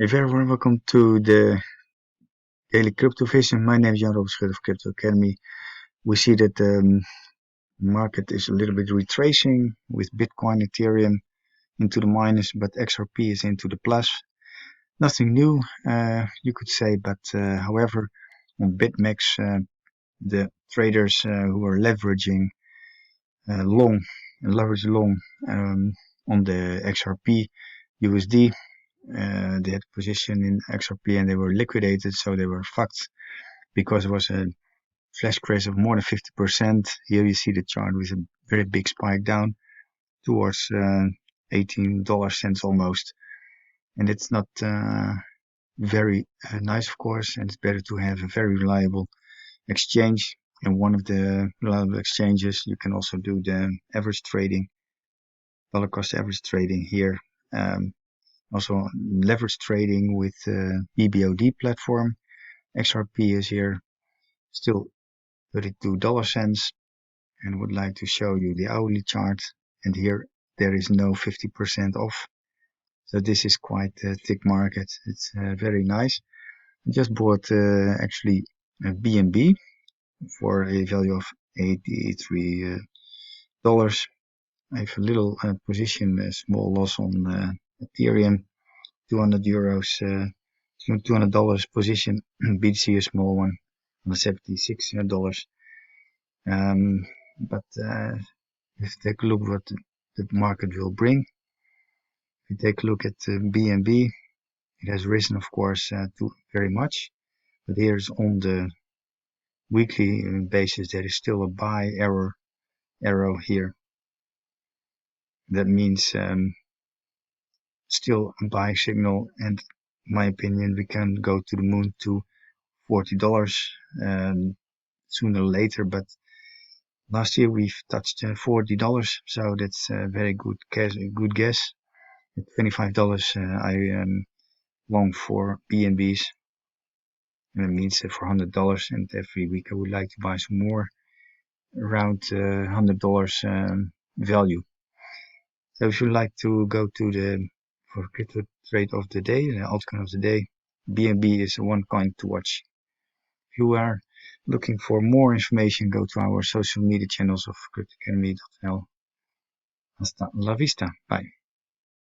A very warm welcome to the Daily Crypto Vision. My name is Jan Robert Schut of Crypto Academy. We see that the market is a little bit retracing with Bitcoin, Ethereum into the minus, but XRP is into the plus. Nothing new, you could say, but however, on Bitmex, the traders who are leveraging long on the XRP USD. They had position in XRP and they were liquidated, so they were fucked because it was a flash crash of more than 50%. Here you see the chart with a very big spike down towards $18 almost, and it's not very nice, of course, and it's better to have a very reliable exchange. And one of the reliable exchanges, you can also do the average trading, dollar cost average trading here. Also leverage trading with BBOD platform. XRP is here still 32 cents, and would like to show you the hourly chart. And here there is no 50% off, so this is quite a thick market. It's very nice. I just bought actually a BNB for a value of $83. I have a little position, a small loss on Ethereum, 200 euros, $200 position. BTC a small one on $76. But if you take a look what the market will bring, if you take a look at BNB, it has risen, of course, to very much. But here's on the weekly basis, there is still a buy arrow here. That means still a buy signal, and in my opinion, we can go to the moon to $40 sooner or later. But last year we've touched $40, so that's a very good guess. At $25, I am long for BNBs, and it means for $100. And every week I would like to buy some more around $100 value. So if you like to go to the for crypto trade of the day, the altcoin of the day, BNB is one coin to watch. If you are looking for more information, go to our social media channels of cryptoacademy.nl. Hasta la vista. Bye.